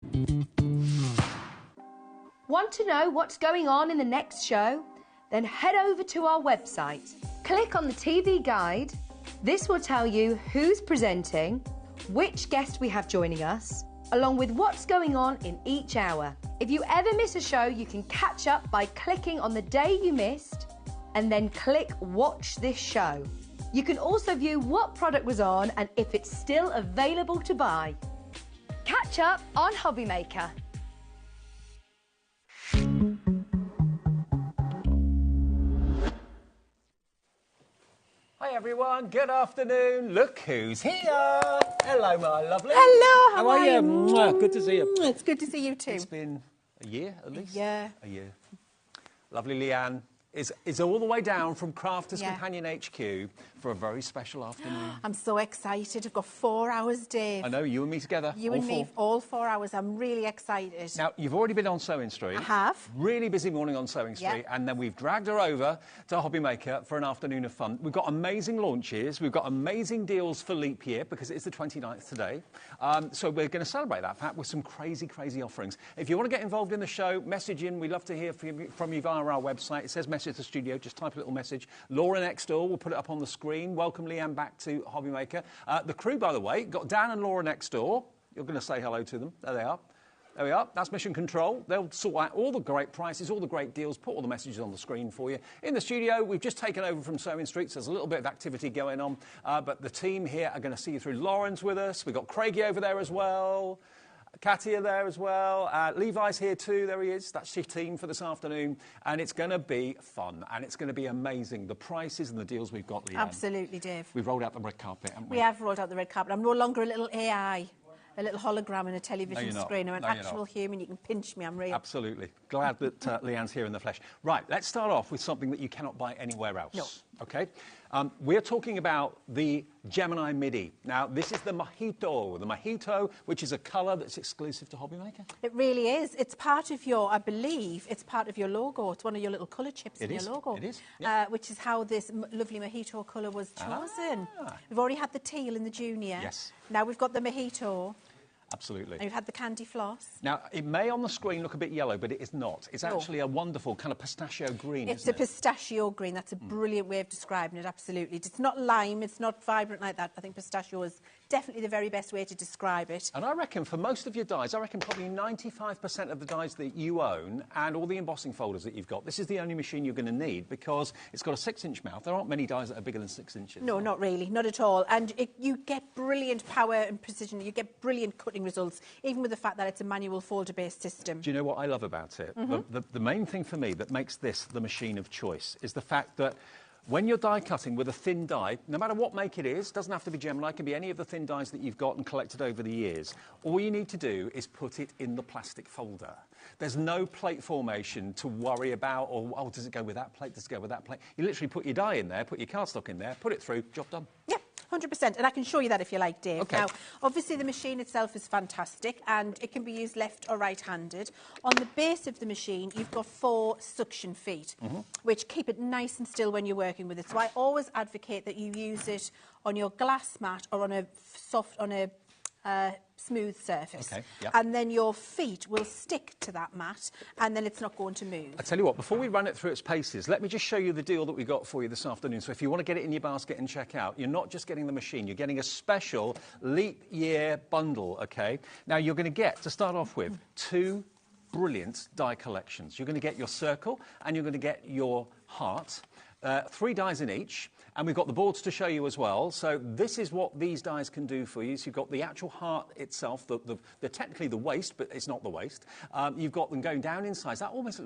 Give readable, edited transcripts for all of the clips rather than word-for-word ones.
Want to know what's going on in the next show? Then head over to our website. Click on the TV guide. This will tell you who's presenting, which guest we have joining us, along with what's going on in each hour. If you ever miss a show, you can catch up by clicking on the day you missed and then click Watch This Show. You can also view what product was on and if it's still available to buy. Catch up on HobbyMaker. Hi everyone, good afternoon. Look who's here. Hello, my lovely. Hello, how are you? Mwah, good to see you. It's good to see you too. It's been a year at least? Yeah. A year. Lovely Leanne is all the way down from Crafters Companion HQ for a very special afternoon. I'm so excited. I've got 4 hours, Dave. I know, you and me together. You and me, all 4 hours. I'm really excited. Now, you've already been on Sewing Street. I have. Really busy morning on Sewing Street. And then we've dragged her over to HobbyMaker for an afternoon of fun. We've got amazing launches. We've got amazing deals for leap year because it's the 29th today. So we're going to celebrate that fact with some crazy, crazy offerings. If you want to get involved in the show, message in. We'd love to hear from you via our website. It says message to the studio. Just type a little message. Laura next door will put it up on the screen. Welcome, Leanne, back to HobbyMaker. The crew, by the way, got Dan and Laura next door. You're going to say hello to them. There they are. There we are. That's Mission Control. They'll sort out all the great prices, all the great deals, put all the messages on the screen for you. In the studio, we've just taken over from Sewing Street, so there's a little bit of activity going on. But the team here are going to see you through. Lauren's with us. We've got Craigie over there as well. Katia there as well. Levi's here too. There he is. That's your team for this afternoon. And it's going to be fun. And it's going to be amazing. The prices and the deals we've got, Leanne. Absolutely, Dave. We've rolled out the red carpet, haven't we? We have rolled out the red carpet. I'm no longer a little AI. A little hologram on a television screen. I'm an actual human. You can pinch me. I'm real. Absolutely. Glad that Leanne's here in the flesh. Right, let's start off with something that you cannot buy anywhere else. No. OK? We're talking about the Gemini Midi. Now, this is the Mojito. The Mojito, which is a colour that's exclusive to HobbyMaker. It really is. It's part of your, I believe, it's part of your logo. It's one of your little colour chips in your logo. It is. Yep. Which is how this lovely Mojito colour was chosen. We've already had the teal in the junior. Yes. Now we've got the Mojito. Absolutely. And you've had the candy floss. Now, it may on the screen look a bit yellow, but it is not. It's actually a wonderful kind of pistachio green, It's a pistachio green. That's a brilliant way of describing it, absolutely. It's not lime, it's not vibrant like that. I think pistachio is definitely the very best way to describe it. And I reckon for most of your dies, I reckon probably 95% of the dies that you own and all the embossing folders that you've got, this is the only machine you're going to need because it's got a 6-inch mouth. There aren't many dies that are bigger than 6 inches. No, not really, not at all. And you get brilliant power and precision. You get brilliant cutting results, even with the fact that it's a manual folder-based system. Do you know what I love about it? The main thing for me that makes this the machine of choice is the fact that when you're die cutting with a thin die, no matter what make it is, doesn't have to be Gemini, it can be any of the thin dies that you've got and collected over the years, all you need to do is put it in the plastic folder. There's no plate formation to worry about, or, oh, does it go with that plate, does it go with that plate? You literally put your die in there, put your cardstock in there, put it through, job done. Yeah. 100%, and I can show you that if you like, Dave. Okay. Now, obviously the machine itself is fantastic and it can be used left or right-handed. On the base of the machine, you've got 4 suction feet, which keep it nice and still when you're working with it. So I always advocate that you use it on your glass mat or on a smooth surface. Okay, yep. And then your feet will stick to that mat and then it's not going to move. I tell you what, before we run it through its paces, let me just show you the deal that we got for you this afternoon. So if you want to get it in your basket and check out, you're not just getting the machine, you're getting a special leap year bundle, OK? Now, you're going to get, to start off with, 2 brilliant die collections. You're going to get your circle and you're going to get your heart. 3 dies in each. And we've got the boards to show you as well. So this is what these dies can do for you. So you've got the actual heart itself, the technically the waist, but it's not the waist. You've got them going down in size. That almost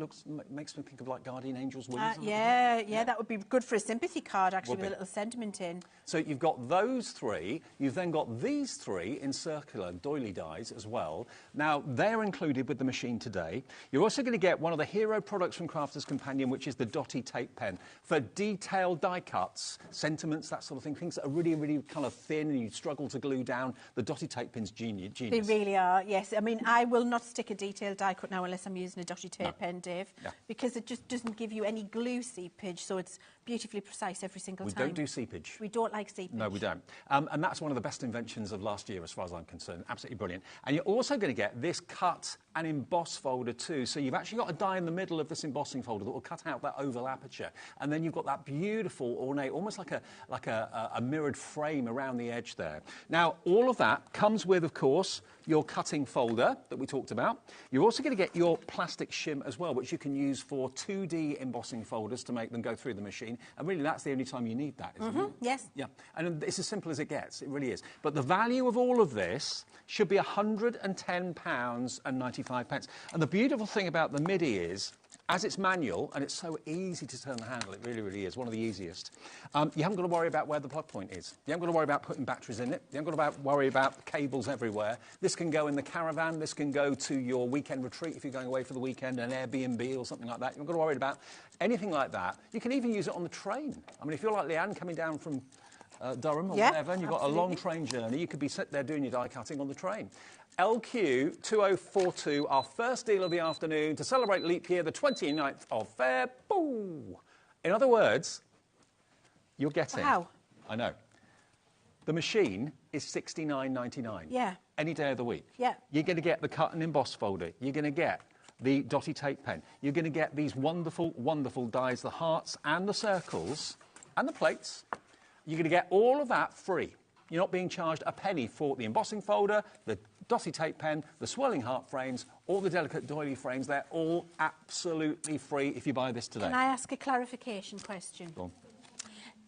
makes me think of like Guardian Angel's wings. Yeah, that would be good for a sympathy card, actually, with a little sentiment in. So you've got those 3. You've then got these 3 in circular doily dies as well. Now, they're included with the machine today. You're also going to get one of the hero products from Crafters Companion, which is the Dotty Tape Pen for detailed die cuts. sentiments, that sort of thing, things that are really, really kind of thin and you struggle to glue down. The dotted tape pin's genius. They really are, yes. I mean, I will not stick a detailed die cut now unless I'm using a dotted tape pen, Dave, because it just doesn't give you any glue seepage, so it's beautifully precise every single time. We don't do seepage. We don't like seepage. No, we don't. And that's one of the best inventions of last year, as far as I'm concerned. Absolutely brilliant. And you're also going to get this cut and emboss folder too. So you've actually got a die in the middle of this embossing folder that will cut out that oval aperture. And then you've got that beautiful, ornate, almost like a mirrored frame around the edge there. Now, all of that comes with, of course, your cutting folder that we talked about. You're also going to get your plastic shim as well, which you can use for 2D embossing folders to make them go through the machine. And really, that's the only time you need that, isn't it? Yes. Yeah. And it's as simple as it gets. It really is. But the value of all of this should be £110.95. And the beautiful thing about the MIDI is, as it's manual, and it's so easy to turn the handle, it really, really is, one of the easiest, you haven't got to worry about where the plug point is. You haven't got to worry about putting batteries in it. You haven't got to worry about cables everywhere. This can go in the caravan. This can go to your weekend retreat if you're going away for the weekend, an Airbnb or something like that. You haven't got to worry about anything like that. You can even use it on the train. I mean, if you're like Leanne coming down from Durham or whatever, and you've got a long train journey, you could be sitting there doing your die cutting on the train. LQ2042, our first deal of the afternoon to celebrate leap year, the 29th of Feb. Boo! In other words, you're getting... Wow. I know. The machine is $69.99. Yeah. Any day of the week. Yeah. You're going to get the cut and emboss folder. You're going to get the dotty tape pen. You're going to get these wonderful, wonderful dies, the hearts and the circles and the plates. You're going to get all of that free. You're not being charged a penny for the embossing folder, the dotty tape pen, the swirling heart frames, all the delicate doily frames. They're all absolutely free if you buy this today. Can I ask a clarification question? Go on.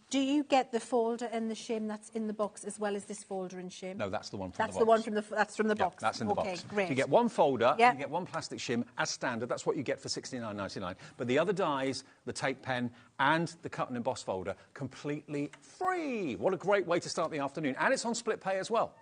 Do you get the folder and the shim that's in the box as well as this folder and shim? No, that's the one from that's the box. That's from the box. That's in the box. Okay, great. So you get one folder, you get one plastic shim as standard. That's what you get for $69.99. But the other dies, the tape pen and the cut and emboss folder, completely free. What a great way to start the afternoon. And it's on split pay as well.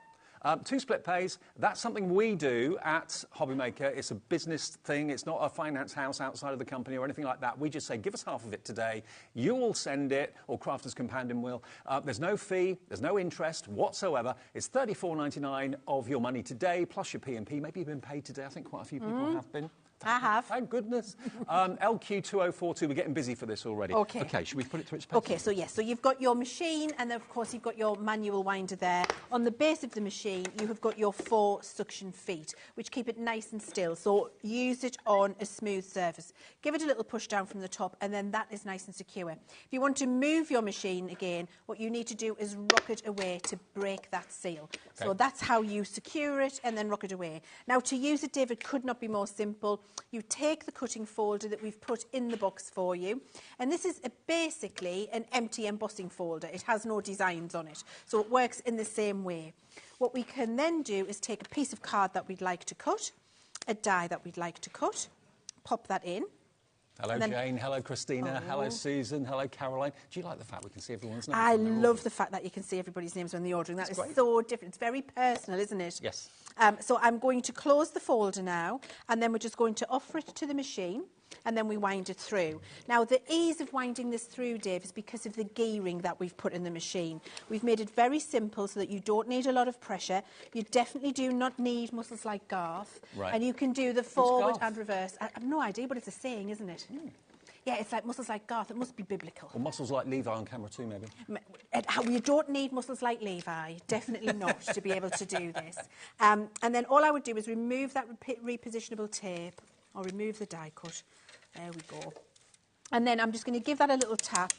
2 split pays, that's something we do at HobbyMaker. It's a business thing. It's not a finance house outside of the company or anything like that. We just say, give us half of it today. You will send it, or Crafters Companion will. There's no fee. There's no interest whatsoever. It's $34.99 of your money today, plus your P&P. Maybe you've been paid today. I think quite a few people have been. I have. Thank goodness. LQ2042, we're getting busy for this already. Okay. Okay, should we put it to its place? Okay, so yes, so you've got your machine and then of course you've got your manual winder there. On the base of the machine, you have got your 4 suction feet, which keep it nice and still. So use it on a smooth surface. Give it a little push down from the top and then that is nice and secure. If you want to move your machine again, what you need to do is rock it away to break that seal. Okay. So that's how you secure it and then rock it away. Now to use it, David, could not be more simple. You take the cutting folder that we've put in the box for you, and this is basically an empty embossing folder. It has no designs on it, so it works in the same way. What we can then do is take a piece of card that we'd like to cut, a die that we'd like to cut, pop that in. Hello, Jane. Hello, Christina. Hello, Susan. Hello, Caroline. Do you like the fact we can see everyone's names? I love the fact that you can see everybody's names when they're ordering. That is so different. It's very personal, isn't it? Yes. So I'm going to close the folder now, and then we're just going to offer it to the machine, and then we wind it through. Now, the ease of winding this through, Dave, is because of the gearing that we've put in the machine. We've made it very simple so that you don't need a lot of pressure. You definitely do not need muscles like Garth. Right. And you can do the forward and reverse. I have no idea, but it's a saying, isn't it? Mm. Yeah, it's like muscles like Garth. It must be biblical. Or muscles like Levi on camera too, maybe. You don't need muscles like Levi, definitely not, to be able to do this. And then all I would do is remove that repositionable tape, or remove the die cut. There we go. And then I'm just going to give that a little tap.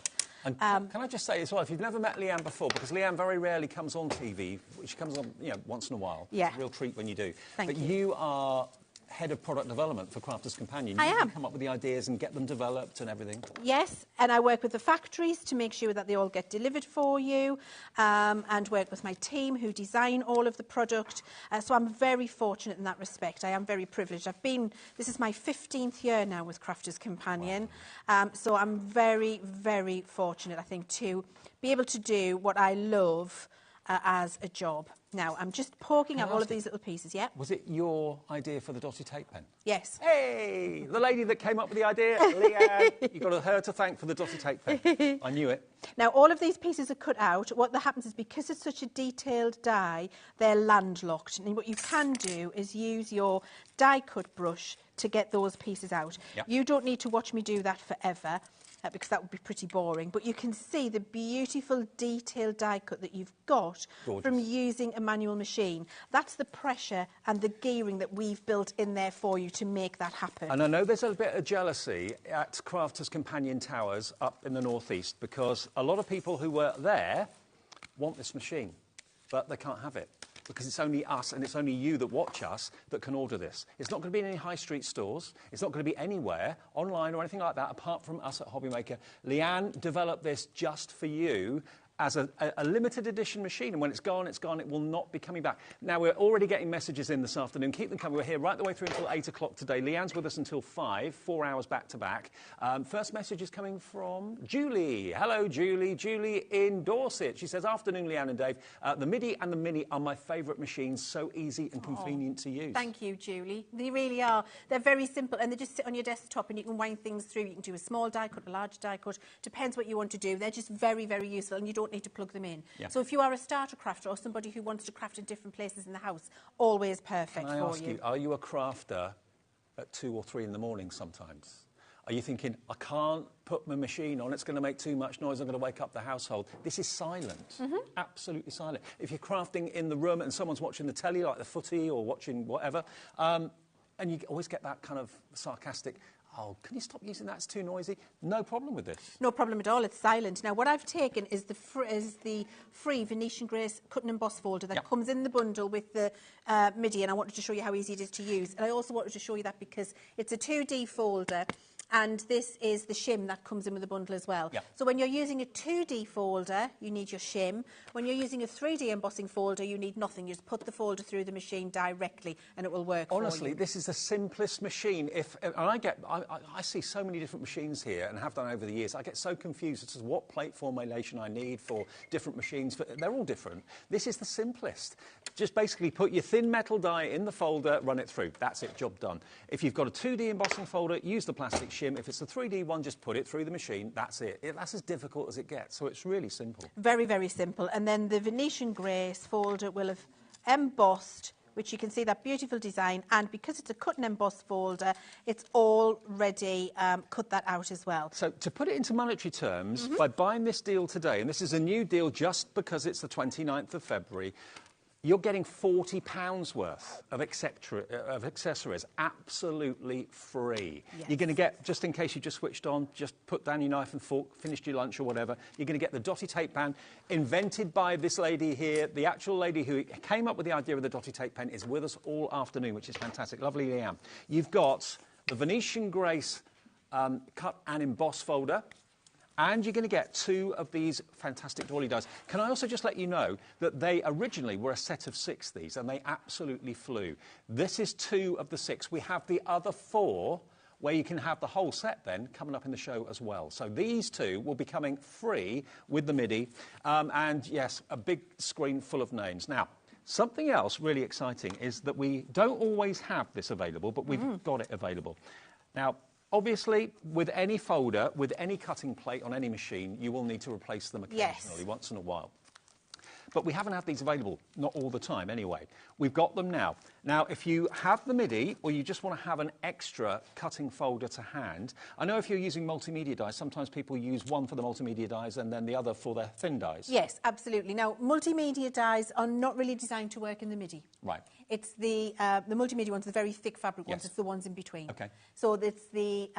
And can I just say as well, if you've never met Leanne before, because Leanne very rarely comes on TV, she comes on, once in a while. Yeah. It's a real treat when you do. Thank you. But you are head of product development for Crafters Companion. I am. You can come up with the ideas and get them developed and everything. Yes, and I work with the factories to make sure that they all get delivered for you, and work with my team who design all of the product. So I'm very fortunate in that respect. I am very privileged. This is my 15th year now with Crafters Companion. Wow. So I'm very, very fortunate, I think, to be able to do what I love as a job. Now, I'm just poking out all of these little pieces, yeah? Was it your idea for the dotty tape pen? Yes. Hey, the lady that came up with the idea, Leanne. You've got her to thank for the dotty tape pen. I knew it. Now, all of these pieces are cut out. What happens is, because it's such a detailed die, they're landlocked. And what you can do is use your die cut brush to get those pieces out. Yep. You don't need to watch me do that forever, because that would be pretty boring. But you can see the beautiful detailed die cut that you've got from using a manual machine. That's the pressure and the gearing that we've built in there for you to make that happen. And I know there's a bit of jealousy at Crafters Companion Towers up in the northeast, because a lot of people who work there want this machine, but they can't have it, because it's only us and it's only you that watch us that can order this. It's not going to be in any high street stores. It's not going to be anywhere online or anything like that apart from us at HobbyMaker. Leanne developed this just for you as a limited edition machine, and when it's gone, it's gone. It will not be coming back. Now, we're already getting messages in this afternoon. Keep them coming. We're here right the way through until 8 o'clock today. Leanne's with us until 5, 4 hours back to back. First message is coming from Julie. Hello, Julie. Julie in Dorset. She says, afternoon, Leanne and Dave. The MIDI and the Mini are my favourite machines, so easy and convenient to use. Thank you, Julie. They really are. They're very simple, and they just sit on your desktop, and you can wind things through. You can do a small die cut, a large die cut. Depends what you want to do. They're just very, very useful, and you don't need to plug them in. Yeah. So if you are a starter crafter or somebody who wants to craft in different places in the house, always perfect for you. Can I ask you, are you a crafter at 2 or 3 in the morning sometimes? Are you thinking, I can't put my machine on, it's going to make too much noise, I'm going to wake up the household? This is silent, absolutely silent. If you're crafting in the room and someone's watching the telly, like the footy or watching whatever, and you always get that kind of sarcastic, oh, can you stop using that? It's too noisy. No problem with this. No problem at all. It's silent. Now, what I've taken is the free Venetian Grace cut and emboss folder that comes in the bundle with the MIDI, and I wanted to show you how easy it is to use. And I also wanted to show you that because it's a 2D folder, and this is the shim that comes in with the bundle as well. Yep. So when you're using a 2D folder, you need your shim. When you're using a 3D embossing folder, you need nothing. You just put the folder through the machine directly, and it will work Honestly, for you. this is the simplest machine. And I see so many different machines here, and have done over the years. I get so confused as to what plate formulation I need for different machines. They're all different. This is the simplest. Just basically put your thin metal die in the folder, run it through. That's it, job done. If you've got a 2D embossing folder, use the plastic shim. If it's a 3D one, just put it through the machine. That's it. That's as difficult as it gets. So it's really simple. Very, very simple. And then the Venetian Grace folder will have embossed, which you can see that beautiful design, and because it's a cut and emboss folder, it's already cut that out as well. So to put it into monetary terms, by buying this deal today, and this is a new deal just because it's the 29th of February, you're getting £40 worth of accessories absolutely free. Yes. You're going to get, just in case you just switched on, just put down your knife and fork, finished your lunch or whatever, you're going to get the dotty tape pen, invented by this lady here. The actual lady who came up with the idea of the dotty tape pen is with us all afternoon, which is fantastic. Lovely, Leanne. You've got the Venetian Grace cut and emboss folder, and you're going to get 2 of these fantastic doily dies. Can I also just let you know that they originally were a set of 6, these, and they absolutely flew. This is 2 of the 6. We have the other 4, where you can have the whole set then coming up in the show as well. So these 2 will be coming free with the MIDI, and yes, a big screen full of names. Now, something else really exciting is that we don't always have this available, but we've got it available. Now, obviously, with any folder, with any cutting plate on any machine, you will need to replace them occasionally, once in a while. But we haven't had these available, not all the time anyway. We've got them now. Now, if you have the MIDI, or you just want to have an extra cutting folder to hand, I know if you're using multimedia dies, sometimes people use one for the multimedia dies and then the other for their thin dies. Yes, absolutely. Now, multimedia dies are not really designed to work in the MIDI. Right. It's the multimedia ones, the very thick fabric ones. It's the ones in between. Okay. So it's the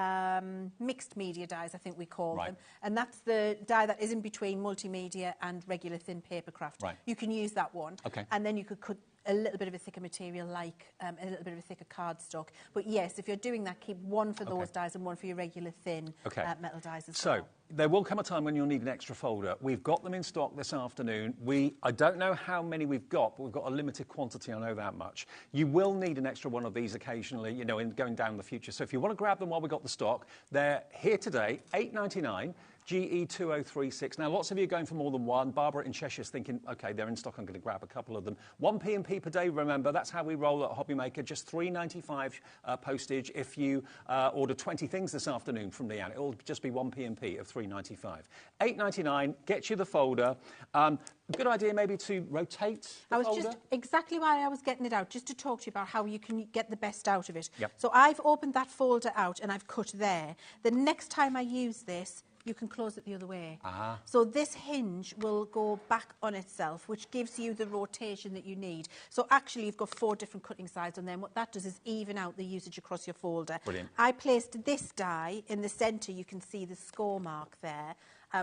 mixed media dies, I think we call Right. them. And that's the die that is in between multimedia and regular thin paper craft. Right. You can use that one. Okay. And then you could cut a little bit of a thicker material, like a little bit of a thicker cardstock. But yes, if you're doing that, keep one for those dies and one for your regular thin metal dies as well. So, There will come a time when you'll need an extra folder. We've got them in stock this afternoon. I don't know how many we've got, but we've got a limited quantity, I know that much. You will need an extra one of these occasionally, you know, in going down the future. So if you want to grab them while we've got the stock, they're here today, £8.99. GE2036. Now, lots of you are going for more than one. Barbara in Cheshire's thinking, OK, they're in stock, I'm going to grab a couple of them. 1 P&P per day, remember, that's how we roll at HobbyMaker, just £3.95 postage. If you order 20 things this afternoon from Leanne, it'll just be 1 P&P of £3.95. £8.99, gets you the folder. Good idea maybe to rotate the folder. Just exactly why I was getting it out, just to talk to you about how you can get the best out of it. Yep. So I've opened that folder out and I've cut there. The next time I use this, you can close it the other way. So this hinge will go back on itself, which gives you the rotation that you need. So actually, you've got 4 different cutting sides on there, and what that does is even out the usage across your folder. Brilliant. I placed this die in the centre. You can see the score mark there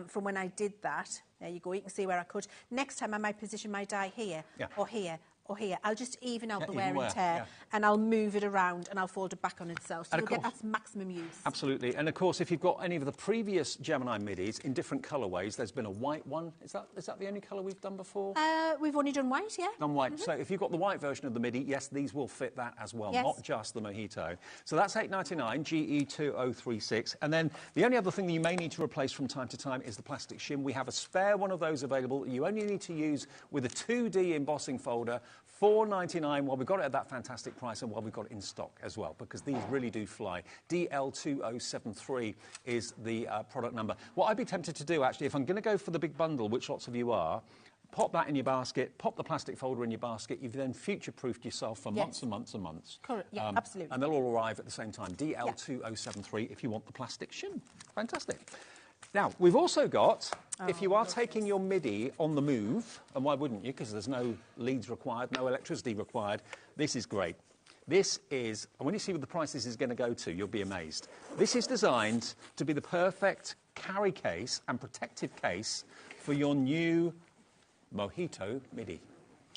from when I did that. There you go. You can see where I cut. Next time, I might position my die here or here. Or here, I'll just even out the wear and tear, and I'll move it around and I'll fold it back on itself. So you'll get that maximum use. Absolutely. And of course, if you've got any of the previous Gemini midis in different colourways, there's been a white one. Is that the only colour we've done before? We've only done white, yeah. Done white. So if you've got the white version of the midi, yes, these will fit that as well, not just the Mojito. So that's £8.99, GE2036. And then the only other thing that you may need to replace from time to time is the plastic shim. We have a spare one of those available. You only need to use with a 2D embossing folder, £4.99, while we've got it at that fantastic price and while we've got it in stock as well, because these really do fly. DL2073 is the product number. What I'd be tempted to do, actually, if I'm going to go for the big bundle, which lots of you are, pop that in your basket, pop the plastic folder in your basket. You've then future-proofed yourself for months and months and months. Correct. Yeah, absolutely. And they'll all arrive at the same time. DL2073 if you want the plastic shim. Fantastic. Now, we've also got, if you are taking your MIDI on the move, and why wouldn't you, because there's no leads required, no electricity required, this is great. This is, and when you see what the price this is going to go to, you'll be amazed. This is designed to be the perfect carry case and protective case for your new Mojito MIDI.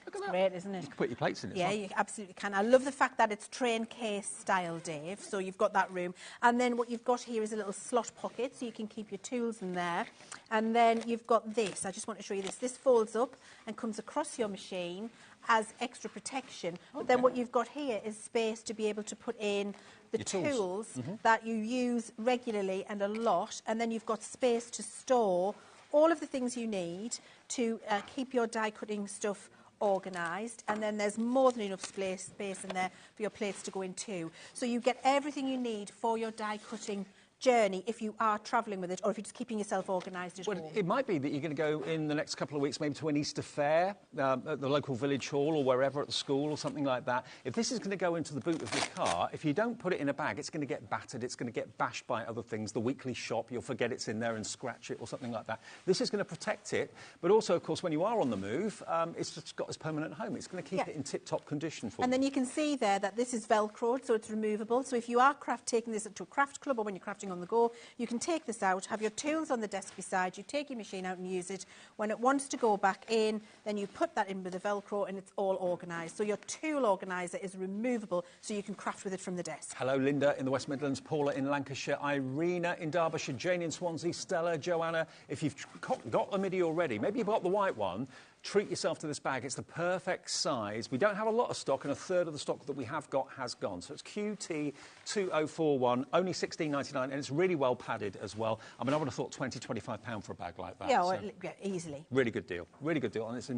Look at that. Great, isn't it? You can put your plates in it. Yeah, you absolutely can. I love the fact that it's train case style, Dave. So you've got that room. And then what you've got here is a little slot pocket, so you can keep your tools in there. And then you've got this. I just want to show you this. This folds up and comes across your machine as extra protection. But then what you've got here is space to be able to put in the tools that you use regularly and a lot. And then you've got space to store all of the things you need to keep your die cutting stuff organised, and then there's more than enough space in there for your plates to go in too. So you get everything you need for your die cutting journey if you are travelling with it, or if you're just keeping yourself organised at home. It might be that you're going to go in the next couple of weeks maybe to an Easter fair at the local village hall or wherever at the school or something like that. If this is going to go into the boot of your car, if you don't put it in a bag, it's going to get battered, it's going to get bashed by other things, the weekly shop, you'll forget it's in there and scratch it or something like that. This is going to protect it, but also, of course, when you are on the move, it's just got its permanent home. It's going to keep it in tip-top condition for you. And then you can see there that this is Velcroed, so it's removable. So if you are taking this to a craft club or when you're crafting on the go, you can take this out, have your tools on the desk beside you, take your machine out and use it. When it wants to go back in, then you put that in with the Velcro and it's all organised. So your tool organiser is removable, so you can craft with it from the desk. Hello, Linda in the West Midlands, Paula in Lancashire, Irina in Derbyshire, Jane in Swansea, Stella, Joanna. If you've got the MIDI already, maybe you've got the white one, treat yourself to this bag. It's the perfect size. We don't have a lot of stock, and a third of the stock that we have got has gone. So it's QT2041, only $16.99, and it's really well padded as well. I mean, I would have thought £20, £25 for a bag like that. Yeah, so easily. Really good deal. Really good deal. And it's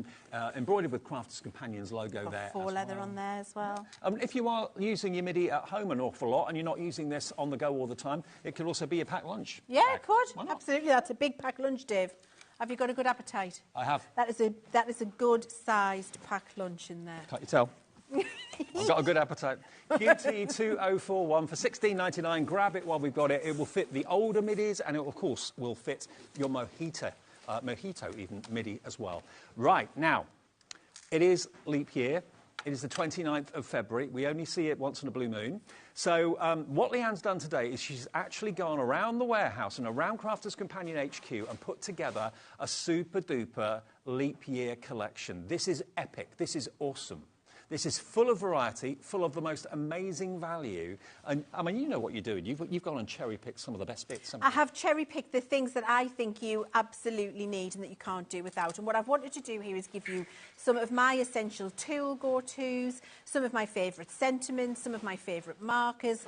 embroidered with Crafters Companions logo there. Faux leather on there as well. If you are using your MIDI at home an awful lot and you're not using this on the go all the time, it could also be a packed lunch. Yeah, it could. Absolutely. That's a big packed lunch, Dave. Have you got a good appetite? I have. That is a good-sized packed lunch in there. Can't you tell? I've got a good appetite. QT2041 for $16.99. Grab it while we've got it. It will fit the older midis, and it, of course, will fit your Mojito even MIDI as well. Right, now, it is leap year. It is the 29th of February. We only see it once in a blue moon. So what Leanne's done today is she's actually gone around the warehouse and around Crafters Companion HQ and put together a super-duper leap year collection. This is epic. This is awesome. This is full of variety, full of the most amazing value. And, I mean, you know what you're doing. You've gone and cherry-picked some of the best bits. I have cherry-picked the things that I think you absolutely need and that you can't do without. And what I've wanted to do here is give you some of my essential tool go-tos, some of my favourite sentiments, some of my favourite markers,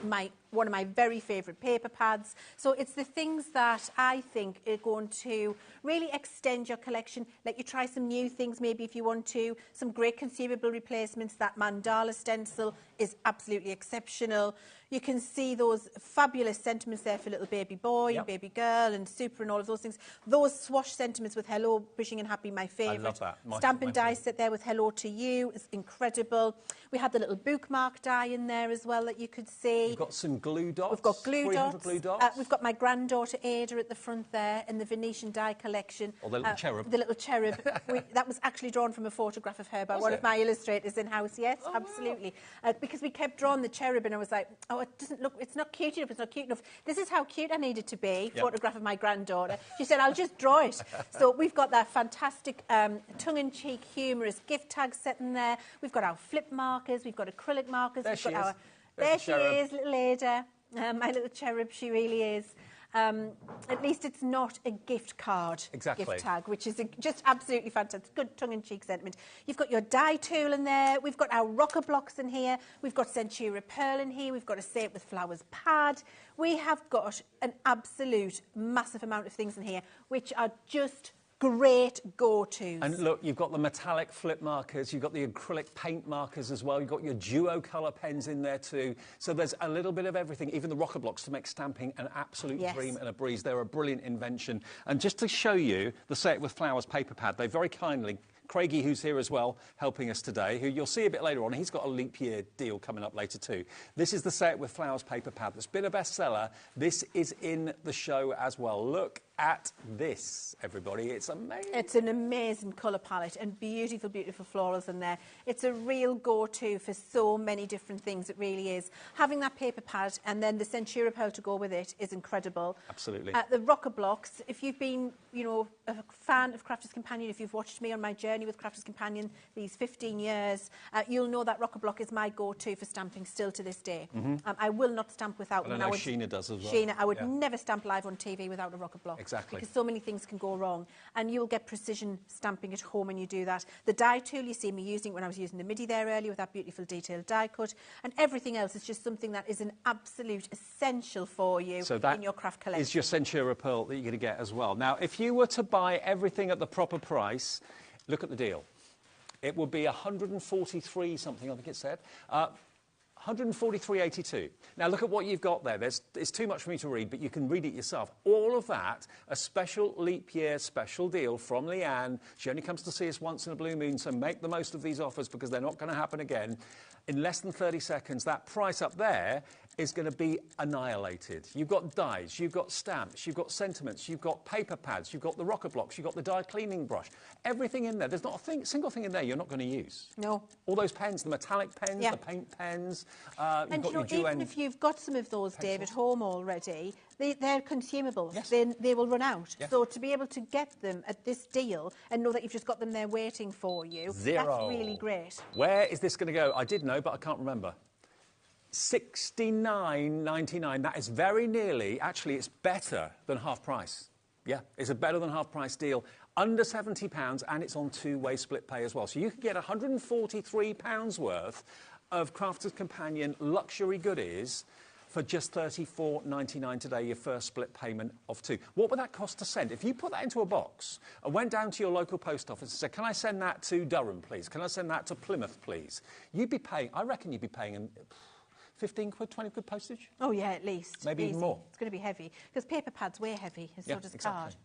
one of my very favourite paper pads. So it's the things that I think are going to really extend your collection, let you try some new things maybe if you want to, some great consumable replacements. That mandala stencil is absolutely exceptional. You can see those fabulous sentiments there for little baby boy and baby girl and super and all of those things. Those swash sentiments with hello, wishing and happy, my favourite. I love that. Stamp and die set there with hello to you is incredible. We had the little bookmark die in there as well that you could see. We've got some glue dots. We've got glue dots. Glue dots. We've got my granddaughter Ada at the front there in the Venetian die collection. Or the little cherub. The little cherub. That was actually drawn from a photograph of her by one of my illustrators in-house. Yes, absolutely. Wow. Because we kept drawing the cherub and I was like, oh, it doesn't look, it's not cute enough, it's not cute enough. This is how cute I need it to be, photograph of my granddaughter. She said, I'll just draw it. So we've got that fantastic tongue-in-cheek, humorous gift tag set in there. We've got our flip markers, we've got acrylic markers. There she is. There she is, little Ada. My little cherub, she really is. At least it's not a gift card gift tag, which is just absolutely fantastic. Good tongue-in-cheek sentiment. You've got your die tool in there. We've got our rocker blocks in here. We've got Centura Pearl in here. We've got a Say It With Flowers pad. We have got an absolute massive amount of things in here, which are just great go-tos. And look, you've got the metallic flip markers, you've got the acrylic paint markers as well, you've got your duo colour pens in there too. So there's a little bit of everything, even the rocker blocks to make stamping an absolute dream and a breeze. They're a brilliant invention. And just to show you the Say It With Flowers paper pad, they very kindly, Craigie, who's here as well, helping us today, who you'll see a bit later on, he's got a leap year deal coming up later too. This is the Say It With Flowers paper pad that's been a bestseller. This is in the show as well. Look at this, everybody. It's amazing. It's an amazing colour palette and beautiful, beautiful florals in there. It's a real go-to for so many different things. It really is. Having that paper pad and then the Centura Pearl to go with it is incredible. Absolutely. The rocker blocks, if you've been, you know, a fan of Crafters Companion, if you've watched me on my journey with Crafters Companion these 15 years, you'll know that rocker block is my go-to for stamping still to this day. I will not stamp without them. I know Sheena does as well. Sheena, I would never stamp live on TV without a rocker block. Exactly. Because so many things can go wrong. And you'll get precision stamping at home when you do that. The die tool, you see me using when I was using the MIDI there earlier with that beautiful detailed die cut. And everything else is just something that is an absolute essential for you in your craft collection. Is your Centura Pearl that you're going to get as well. Now, if you were to buy everything at the proper price, look at the deal. It would be 143 something, I think it said. 143.82. Now look at what you've got there. It's too much for me to read, but you can read it yourself. All of that, a special leap year special deal from Leanne. She only comes to see us once in a blue moon, so make the most of these offers because they're not going to happen again. In less than 30 seconds, that price up there is going to be annihilated. You've got dies, you've got stamps, you've got sentiments, you've got paper pads, you've got the rocker blocks, you've got the die cleaning brush. Everything in there. There's not a single thing in there you're not going to use. No. All those pens, the metallic pens, the paint pens. And you know, even if you've got some of those, Dave, at home already, they're consumable. Yes. They will run out. Yes. So to be able to get them at this deal and know that you've just got them there waiting for you, that's really great. Where is this going to go? I did know, but I can't remember. $69.99. That is very nearly, actually, it's better than half price. Yeah, it's a better than half price deal. Under £70, and it's on two-way split pay as well. So you can get £143 worth of Crafters Companion luxury goodies for just $34.99 today, your first split payment of two. What would that cost to send? If you put that into a box and went down to your local post office and said, can I send that to Durham, please? Can I send that to Plymouth, please? You'd be paying, I reckon you'd be paying 15 quid, 20 quid postage? Oh, yeah, at least. Maybe even more. It's going to be heavy. Because paper pad's way heavy, and so does a card.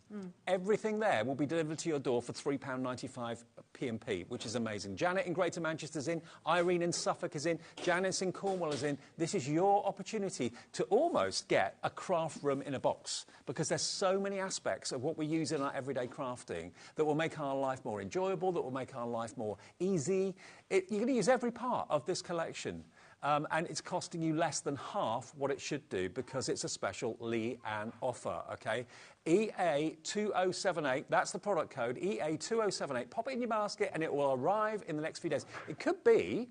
Everything there will be delivered to your door for £3.95 P&P, which is amazing. Janet in Greater Manchester's in, Irene in Suffolk is in, Janice in Cornwall is in. This is your opportunity to almost get a craft room in a box, because there's so many aspects of what we use in our everyday crafting that will make our life more enjoyable, that will make our life more easy. You're going to use every part of this collection. And it's costing you less than half what it should do because it's a special Leanne offer, OK? EA2078, that's the product code, EA2078. Pop it in your basket and it will arrive in the next few days. It could be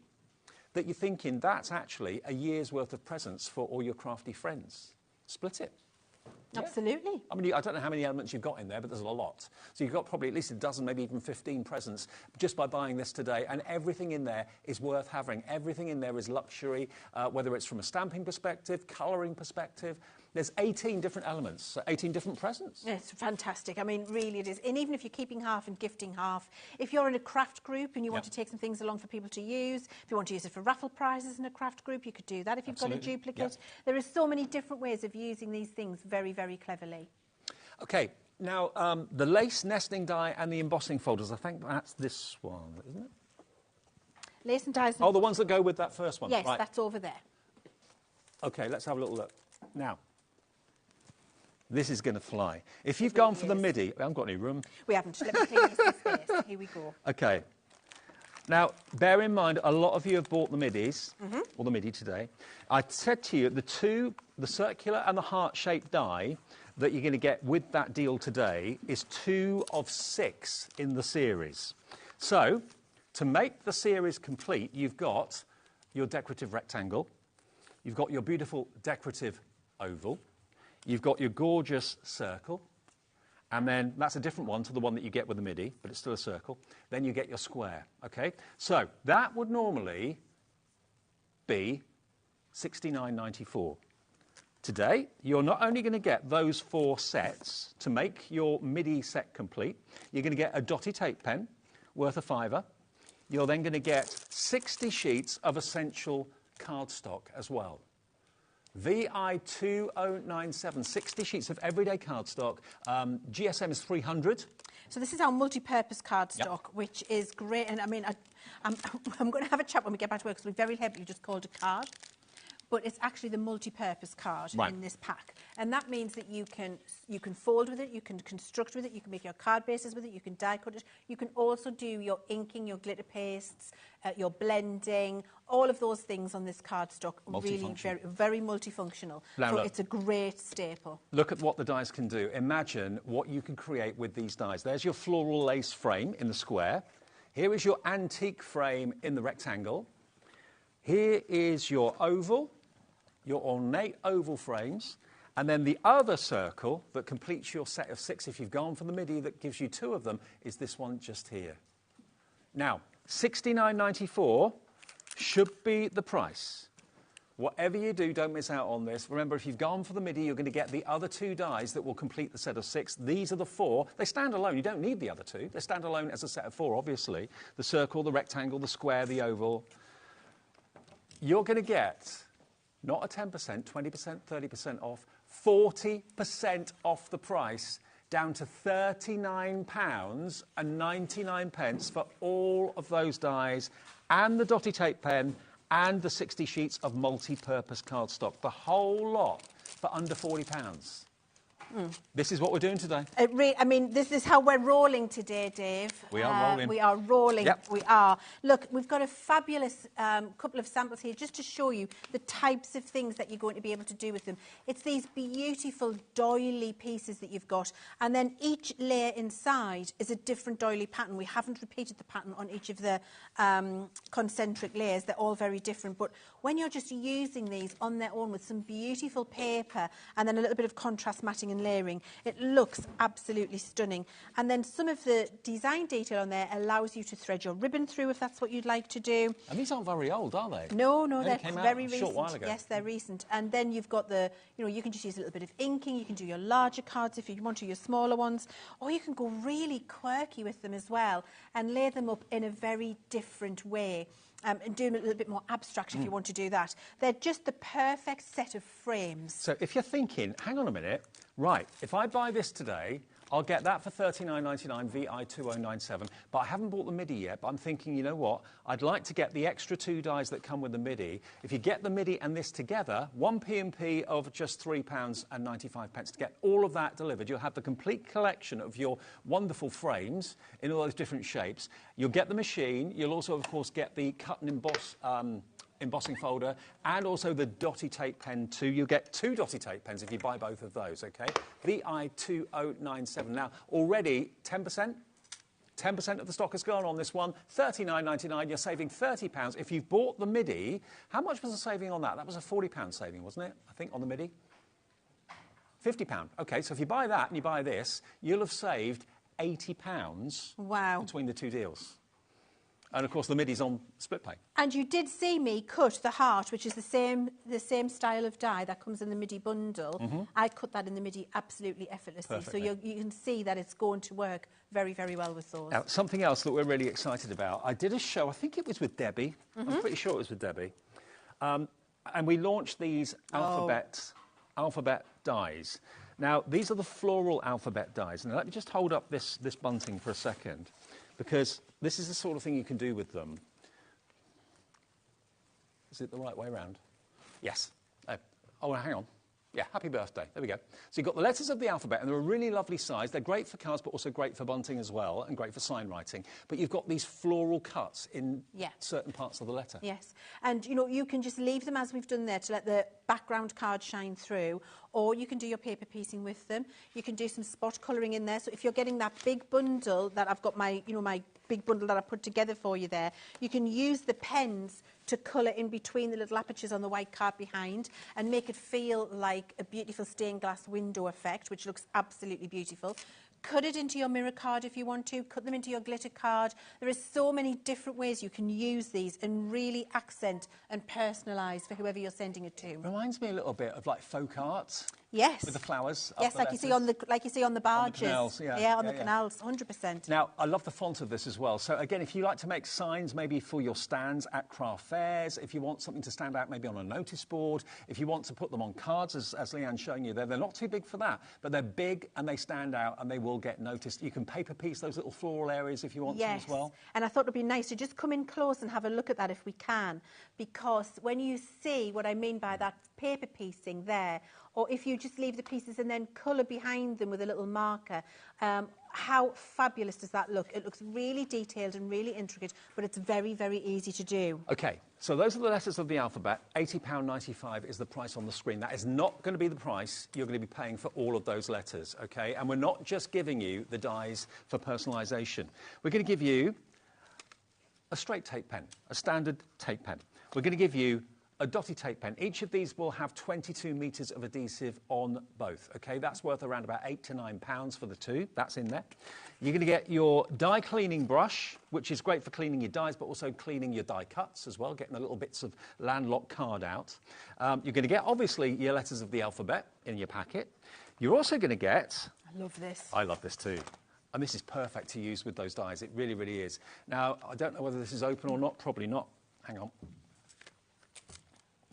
that you're thinking that's actually a year's worth of presents for all your crafty friends. Split it. Yeah. Absolutely. I mean, I don't know how many elements you've got in there, but there's a lot. So you've got probably at least a dozen, maybe even 15 presents just by buying this today. And everything in there is worth having. Everything in there is luxury, whether it's from a stamping perspective, colouring perspective. There's 18 different elements, so 18 different presents. It's fantastic. I mean, really it is. And even if you're keeping half and gifting half, if you're in a craft group and you want to take some things along for people to use, if you want to use it for raffle prizes in a craft group, you could do that if you've got a duplicate. There are so many different ways of using these things very, very cleverly. OK, now the lace nesting die and the embossing folders, I think that's this one, isn't it? Lace and dies. Oh, the ones that go with that first one. Yes, right. that's over there. OK, let's have a little look. Now, this is going to fly. If you've gone for the MIDI, we haven't got any room. We haven't. Let me clean some space. Here we go. OK. Now, bear in mind, a lot of you have bought the MIDIs, or the MIDI today. I said to you, the circular and the heart-shaped die that you're going to get with that deal today is 2 of 6 in the series. So, to make the series complete, you've got your decorative rectangle, you've got your beautiful decorative oval, you've got your gorgeous circle, and then that's a different one to the one that you get with the MIDI, but it's still a circle. Then you get your square, OK? So that would normally be $69.94. Today, you're not only going to get those 4 sets to make your MIDI set complete, you're going to get a dotty tape pen worth a £5. You're then going to get 60 sheets of essential cardstock as well. VI2097, 60 sheets of everyday cardstock. GSM is 300. So this is our multi-purpose cardstock, which is great. And I mean, I'm going to have a chat when we get back to work, because we very heavily just called a card. But it's actually the multi-purpose card in this pack. And that means that you can fold with it, you can construct with it, you can make your card bases with it, you can die cut it. You can also do your inking, your glitter pastes, your blending, all of those things on this cardstock. Really very, very multifunctional. So it's a great staple. Look at what the dies can do. Imagine what you can create with these dies. There's your floral lace frame in the square. Here is your antique frame in the rectangle. Here is your oval, your ornate oval frames, and then the other circle that completes your set of 6, if you've gone for the MIDI that gives you 2 of them, is this one just here. Now, $69.94 should be the price. Whatever you do, don't miss out on this. Remember, if you've gone for the MIDI, you're going to get the other 2 dies that will complete the set of 6. These are the 4. They stand alone. You don't need the other 2. They stand alone as a set of 4, obviously. The circle, the rectangle, the square, the oval. You're going to get not a 10%, 20%, 30% off, 40% off the price, down to £39.99 for all of those dies, and the dotty tape pen, and the 60 sheets of multi-purpose cardstock. The whole lot for under £40. This is what we're doing today. I mean, this is how we're rolling today, Dave. We are rolling. We are rolling. Yep. We are. Look, we've got a fabulous couple of samples here just to show you the types of things that you're going to be able to do with them. It's these beautiful doily pieces that you've got, and then each layer inside is a different doily pattern. We haven't repeated the pattern on each of the concentric layers. They're all very different, but when you're just using these on their own with some beautiful paper and then a little bit of contrast matting and layering, it looks absolutely stunning. And then some of the design detail on there allows you to thread your ribbon through if that's what you'd like to do. And these aren't very old, are they? No, they're very recent. A short while ago. Yes, they're recent. And then you've got the, you can just use a little bit of inking. You can do your larger cards if you want to, your smaller ones, or you can go really quirky with them as well and lay them up in a very different way. And do them a little bit more abstract if you want to do that. They're just the perfect set of frames. So if you're thinking, hang on a minute, right, if I buy this today, I'll get that for $39.99 VI2097, but I haven't bought the MIDI yet, but I'm thinking, you know what, I'd like to get the extra 2 dies that come with the MIDI. If you get the MIDI and this together, 1 P&P of just £3.95 to get all of that delivered. You'll have the complete collection of your wonderful frames in all those different shapes. You'll get the machine. You'll also, of course, get the cut and emboss embossing folder, and also the dotty tape pen too. You'll get 2 dotty tape pens if you buy both of those, okay? VI2097. Now, already 10%? 10% of the stock has gone on this one, £39.99. You're saving £30. If you've bought the MIDI, how much was the saving on that? That was a £40 saving, wasn't it? I think on the MIDI. £50. OK, so if you buy that and you buy this, you'll have saved £80 between the two deals. And, of course, the MIDI's on split pay. And you did see me cut the heart, which is the same style of die that comes in the MIDI bundle. I cut that in the MIDI absolutely effortlessly. Perfectly. So you can see that it's going to work very, very well with those. Now, something else that we're really excited about. I did a show, I think it was with Debbie. I'm pretty sure it was with Debbie. And we launched these alphabet dies. Now, these are the floral alphabet dies. Now, let me just hold up this bunting for a second, because this is the sort of thing you can do with them. Is it the right way around? Yes. Oh, hang on. Yeah, happy birthday. There we go. So you've got the letters of the alphabet, and they're a really lovely size. They're great for cards, but also great for bunting as well, and great for sign writing. But you've got these floral cuts in certain parts of the letter. Yes. And, you know, you can just leave them as we've done there to let the background card shine through, or you can do your paper piecing with them. You can do some spot colouring in there. So if you're getting that big bundle that I've got my big bundle that I put together for you there, you can use the pens to colour in between the little apertures on the white card behind and make it feel like a beautiful stained glass window effect, which looks absolutely beautiful. Cut it into your mirror card if you want to. Cut them into your glitter card. There are so many different ways you can use these and really accent and personalise for whoever you're sending it to. Reminds me a little bit of like folk art. Yes. With the flowers. Yes, like you see on the barges. On the canals, on the canals, 100%. Now, I love the font of this as well. So again, if you like to make signs, maybe for your stands at craft fairs, if you want something to stand out maybe on a notice board, if you want to put them on cards, as Leanne's showing you there, they're not too big for that, but they're big and they stand out and they will get noticed. You can paper piece those little floral areas if you want to as well. And I thought it would be nice to just come in close and have a look at that if we can, because when you see what I mean by that paper piecing there, or if you just leave the pieces and then colour behind them with a little marker, how fabulous does that look? It looks really detailed and really intricate, but it's very, very easy to do. OK, so those are the letters of the alphabet. £80.95 is the price on the screen. That is not going to be the price you're going to be paying for all of those letters, OK? And we're not just giving you the dies for personalisation. We're going to give you a straight tape pen, a standard tape pen. We're going to give you a dotty tape pen. Each of these will have 22 metres of adhesive on both, OK? That's worth around about £8 to £9 for the two. That's in there. You're going to get your die cleaning brush, which is great for cleaning your dies, but also cleaning your die cuts as well, getting the little bits of landlocked card out. You're going to get, obviously, your letters of the alphabet in your packet. You're also going to get... I love this. I love this too. And this is perfect to use with those dies. It really, really is. Now, I don't know whether this is open or not. Probably not. Hang on.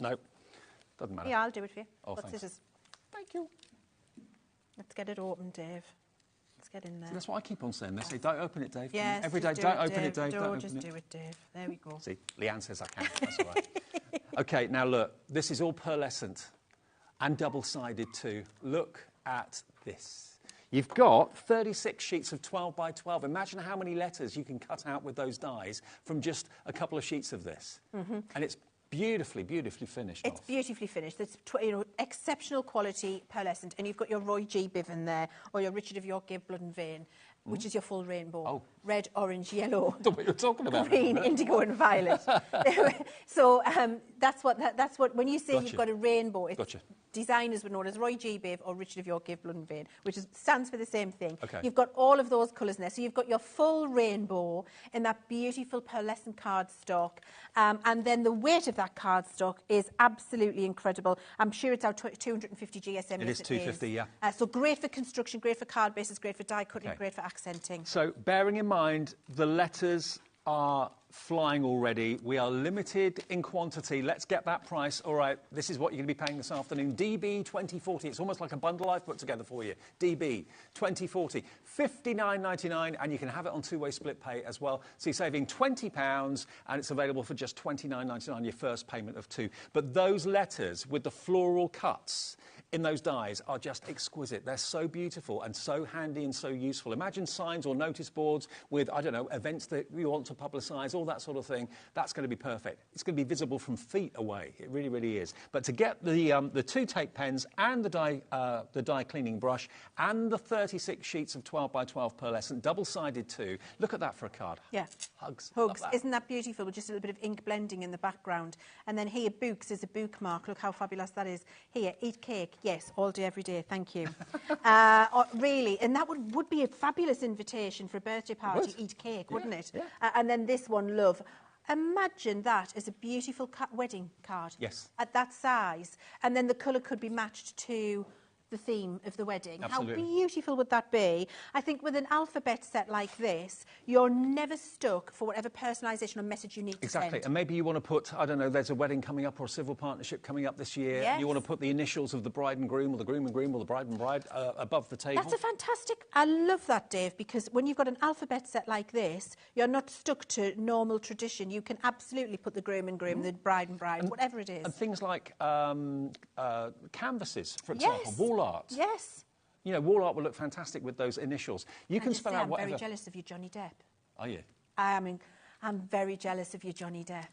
No, doesn't matter. Yeah, I'll do it for you. Oh, What's thanks. this? Thank you. Let's get it open, Dave. Let's get in there. See, that's what I keep on saying. They say, don't open it, Dave. Yes, every day, don't open it, Dave. Don't just do it, Dave. There we go. See, Leanne says I can. That's all right. OK, now look, this is all pearlescent and double-sided too. Look at this. You've got 36 sheets of 12 by 12. Imagine how many letters you can cut out with those dies from just a couple of sheets of this. And it's beautifully, beautifully finished. It's beautifully finished. It's exceptional quality pearlescent, and you've got your Roy G. Biv there, or your Richard of York Gave Blood and Vein, which is your full rainbow. Oh. Red, orange, yellow. I don't know what you're talking about. Green, indigo, and violet. So that's what. When you say you've got a rainbow, it's designers were known as Roy G. Biv or Richard of York Gave Blood and Vein, which stands for the same thing. Okay. You've got all of those colours in there. So you've got your full rainbow in that beautiful pearlescent cardstock, and then the weight of that cardstock is absolutely incredible. I'm sure it's our 250 GSM. It is 250, yeah. So great for construction, great for card bases, great for die cutting, great for accenting. So bearing in mind the letters are flying already. We are limited in quantity. Let's get that price. All right, this is what you're going to be paying this afternoon. DB 2040. It's almost like a bundle I've put together for you. DB 2040. £59.99, and you can have it on two-way split pay as well. So you're saving £20, and it's available for just £29.99, your first payment of two. But those letters with the floral cuts in those dies are just exquisite. They're so beautiful and so handy and so useful. Imagine signs or notice boards with, I don't know, events that you want to publicise, all that sort of thing. That's going to be perfect. It's going to be visible from feet away. It really, really is. But to get the 2 tape pens and the die cleaning brush and the 36 sheets of 12 by 12 pearlescent, double-sided too, look at that for a card. Yeah. Hugs. Hugs. Isn't that beautiful? With just a little bit of ink blending in the background. And then here, Books is a bookmark. Look how fabulous that is. Here, Eat Cake. Yes, all day, every day. Thank you. Really, and that would be a fabulous invitation for a birthday party. Eat cake, wouldn't it? Yeah. And then this one, Love. Imagine that as a beautiful wedding card. Yes. At that size. And then the colour could be matched to the theme of the wedding. Absolutely. How beautiful would that be? I think with an alphabet set like this, you're never stuck for whatever personalisation or message you need to Exactly. send. And maybe you want to put, I don't know, there's a wedding coming up or a civil partnership coming up this year. Yes. You want to put the initials of the bride and groom or the groom and groom or the bride and bride above the table. That's a fantastic... I love that, Dave, because when you've got an alphabet set like this, you're not stuck to normal tradition. You can absolutely put the groom and groom, the bride and bride, whatever it is. And things like canvases, for example, Yes. wall art. Yes. You know, wall art will look fantastic with those initials. You can spell out I'm whatever. very jealous of you, Johnny Depp. Are you? I'm very jealous of you, Johnny Depp.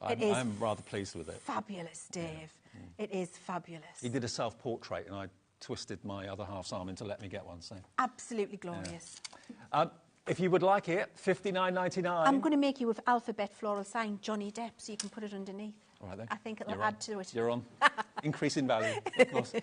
I'm rather pleased with it. Fabulous, Dave. It is fabulous. He did a self-portrait and I twisted my other half's arm in to let me get one. So Absolutely glorious. if you would like it, $59.99. I'm going to make you with alphabet floral sign Johnny Depp so you can put it underneath. All right then. I think it'll You're add on. to it. You're on. Increase in value, of course.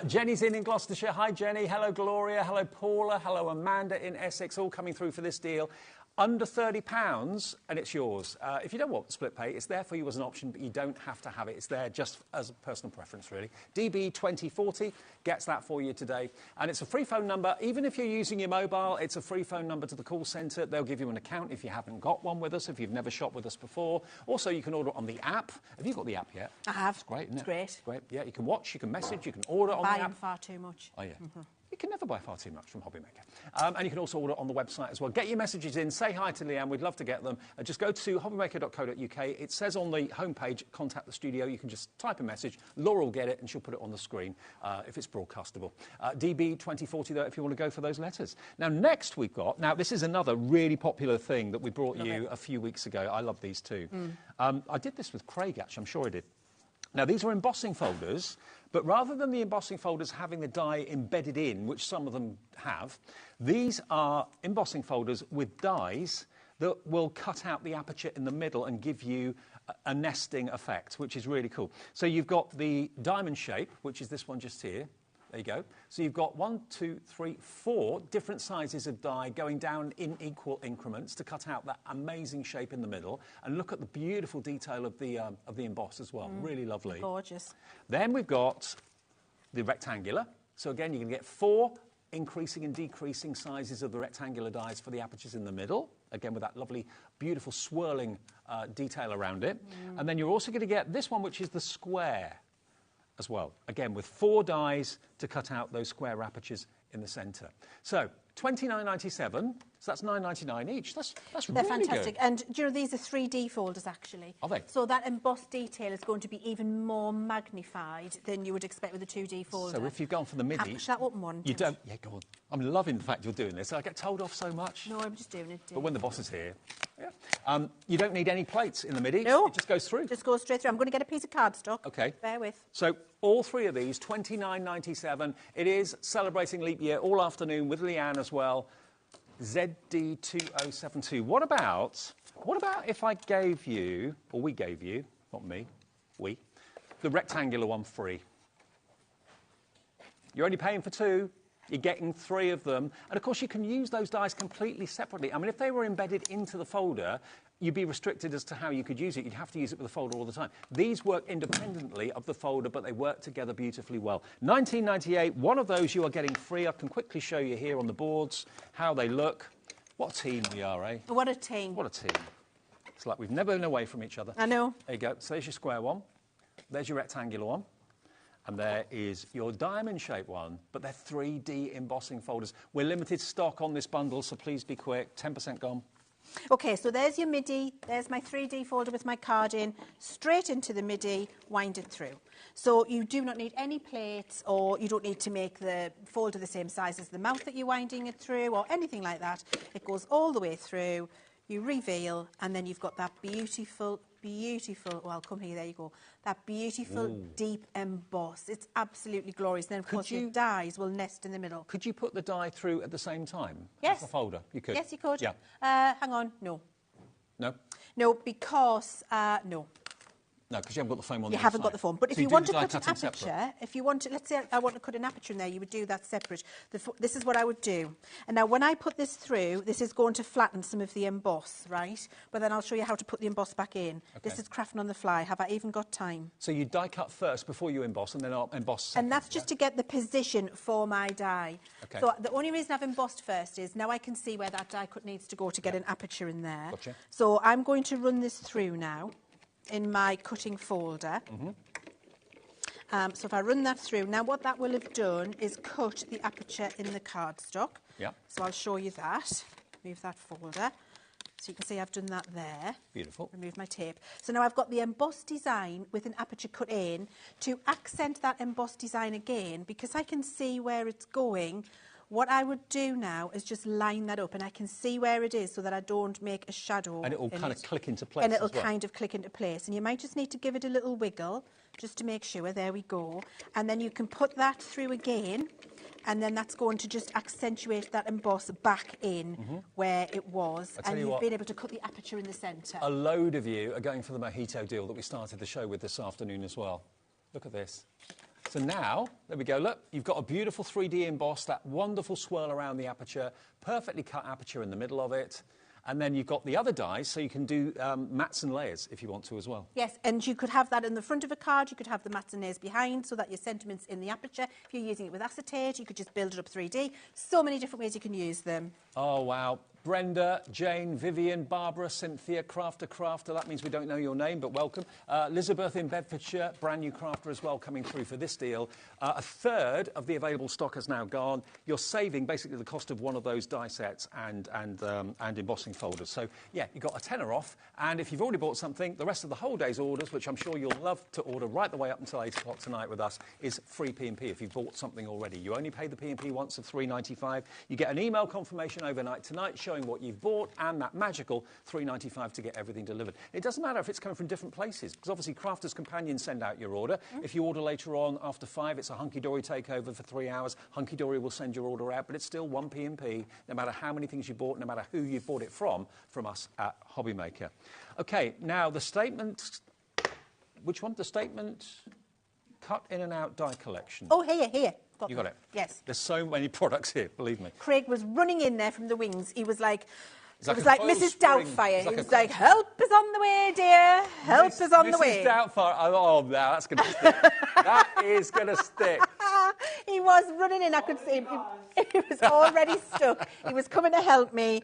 Jenny's in Gloucestershire. Hi, Jenny. Hello, Gloria. Hello, Paula. Hello, Amanda in Essex. All coming through for this deal. Under £30 and it's yours. If you don't want split pay, it's there for you as an option, but you don't have to have it. It's there just as a personal preference, really. DB2040 gets that for you today. And it's a free phone number. Even if you're using your mobile, it's a free phone number to the call centre. They'll give you an account if you haven't got one with us, if you've never shopped with us before. Also, you can order on the app. Have you got the app yet? I have. It's great, isn't it? It's great. It's great. Yeah, you can watch, you can message, you can order on the Buying app. far too much. Oh, yeah. You can never buy far too much from HobbyMaker. And you can also order on the website as well. Get your messages in. Say hi to Leanne. We'd love to get them. Just go to hobbymaker.co.uk. It says on the homepage, contact the studio. You can just type a message. Laura will get it and she'll put it on the screen if it's broadcastable. DB2040, though, if you want to go for those letters. Now, next we've got... Now, this is another really popular thing that we brought you a few weeks ago. I love these too. I did this with Craig, actually. I'm sure I did. Now, these are embossing folders, but rather than the embossing folders having the die embedded in, which some of them have, these are embossing folders with dies that will cut out the aperture in the middle and give you a nesting effect, which is really cool. So you've got the diamond shape, which is this one just here. There you go. So you've got 1, 2, 3, 4 different sizes of die going down in equal increments to cut out that amazing shape in the middle. And look at the beautiful detail of the emboss as well. Really lovely. Gorgeous. Then we've got the rectangular. So again, you're going to get 4 increasing and decreasing sizes of the rectangular dies for the apertures in the middle. Again, with that lovely, beautiful swirling detail around it. And then you're also going to get this one, which is the square as well. Again, with 4 dies to cut out those square apertures in the centre. So, $29.97, so that's $9.99 each. That's They're really fantastic. good. And do you know, these are 3D folders, actually. Are they? So that embossed detail is going to be even more magnified than you would expect with a 2D folder. So if you've gone for the MIDI... Shall I open one? You don't... Yeah, go on. I'm loving the fact you're doing this. I get told off so much. No, I'm just doing it. But when the boss is here... Yeah. You don't need any plates in the MIDI. No. It just goes through. Just goes straight through. I'm going to get a piece of cardstock. OK. Bear with. So all 3 of these, $29.97. It is celebrating leap year all afternoon with Leanne as well. ZD2072. What about if I gave you, or we gave you, not me, we, the rectangular one free? You're only paying for 2. You're getting 3 of them. And, of course, you can use those dies completely separately. I mean, if they were embedded into the folder, you'd be restricted as to how you could use it. You'd have to use it with the folder all the time. These work independently of the folder, but they work together beautifully well. $19.98. One of those you are getting free. I can quickly show you here on the boards how they look. What a team we are, eh? What a team. What a team. It's like we've never been away from each other. I know. There you go. So there's your square one. There's your rectangular one. And there is your diamond-shaped one, but they're 3D embossing folders. We're limited stock on this bundle, so please be quick. 10% gone. Okay, so there's your MIDI. There's my 3D folder with my card in. Straight into the MIDI, wind it through. So you do not need any plates, or you don't need to make the folder the same size as the mouth that you're winding it through or anything like that. It goes all the way through. You reveal, and then you've got that beautiful, well, come here, there you go, that beautiful deep emboss. It's absolutely glorious. And then, of course, your dies will nest in the middle. Could you put the die through at the same time? Yes. As the folder? You could? Yes, you could. Yeah. Hang on, no. No? No, because, no. No, because you haven't got the foam on the You haven't inside. got the foam. But So if you do want the to die cut an cutting separate? aperture, if you want to, let's say I want to cut an aperture in there, you would do that separate. This is what I would do. And now when I put this through, this is going to flatten some of the emboss, right? But then I'll show you how to put the emboss back in. Okay. This is crafting on the fly. Have I even got time? So you die cut first before you emboss, and then I'll emboss second. And that's just to get the position for my die. Okay. So the only reason I've embossed first is now I can see where that die cut needs to go to get an aperture in there. Gotcha. So I'm going to run this through now in my cutting folder. So if I run that through, now what that will have done is cut the aperture in the cardstock. Yeah. So I'll show you that. Move that folder. So you can see I've done that there. Beautiful. Remove my tape. So now I've got the embossed design with an aperture cut in. To accent that embossed design again, because I can see where it's going, what I would do now is just line that up, and I can see where it is so that I don't make a shadow. And it will kind of click into place. And it'll as well. kind of click into place. And you might just need to give it a little wiggle just to make sure. There we go. And then you can put that through again, and then that's going to just accentuate that emboss back in where it was. And you've been able to cut the aperture in the centre. A load of you are going for the mojito deal that we started the show with this afternoon as well. Look at this. So now, there we go, look, you've got a beautiful 3D emboss, that wonderful swirl around the aperture, perfectly cut aperture in the middle of it, and then you've got the other dies, so you can do mats and layers if you want to as well. Yes, and you could have that in the front of a card, you could have the mats and layers behind so that your sentiment's in the aperture. If you're using it with acetate, you could just build it up 3D. So many different ways you can use them. Oh, wow. Brenda, Jane, Vivian, Barbara, Cynthia, crafter, that means we don't know your name, but welcome. Elizabeth in Bedfordshire, brand new crafter as well, coming through for this deal. A third of the available stock has now gone. You're saving basically the cost of one of those die sets and embossing folders. So, yeah, you got a tenner off, and if you've already bought something, the rest of the whole day's orders, which I'm sure you'll love to order right the way up until 8 o'clock tonight with us, is free P&P if you've bought something already. You only pay the P&P once of $3.95. You get an email confirmation overnight tonight showing what you've bought and that magical $3.95 to get everything delivered. It doesn't matter if it's coming from different places, because obviously Crafters Companion send out your order. If you order later on after 5, it's a hunky-dory takeover for 3 hours. Hunky-dory will send your order out, but it's still one P&P, no matter how many things you bought, no matter who you bought it from us at HobbyMaker. OK, now the statement... Which one? The statement... Cut in and out die collection. Oh, here. You got it? Yes. There's so many products here, believe me. Craig was running in there from the wings. He was like... It's It was like like a Mrs. spring. Doubtfire. It's He like was like, help is on the way, dear. Help is on the way. Mrs. Doubtfire. Oh, no, that's going to stick. That is going to stick. He was running in. I could see him. He was already stuck. He was coming to help me.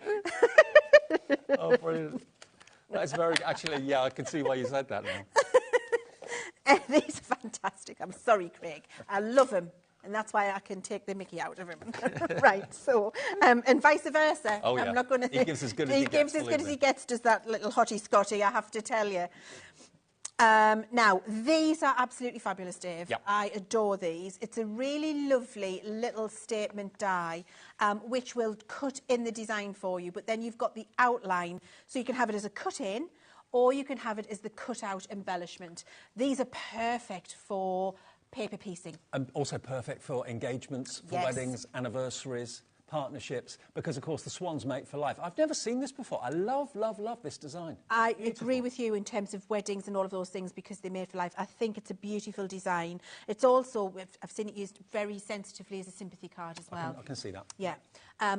Oh, brilliant. That's very... Actually, yeah, I can see why you said that now. These are fantastic. I'm sorry, Craig. I love him. And that's why I can take the mickey out of him. Right, so, and vice versa. Oh, yeah. I'm not going to... He gives as good as he gets, gives as good as he gets, does that little hottie Scotty, I have to tell you. Now, these are absolutely fabulous, Dave. Yep. I adore these. It's a really lovely little statement die, which will cut in the design for you. But then you've got the outline, so you can have it as a cut-in, or you can have it as the cut-out embellishment. These are perfect for paper piecing. And also perfect for engagements, for weddings, anniversaries, partnerships, because, of course, the swans mate for life. I've never seen this before. I love this design. I agree with you in terms of weddings and all of those things because they're made for life. I think it's a beautiful design. It's also, I've seen it used very sensitively as a sympathy card as well. I can see that. Yeah.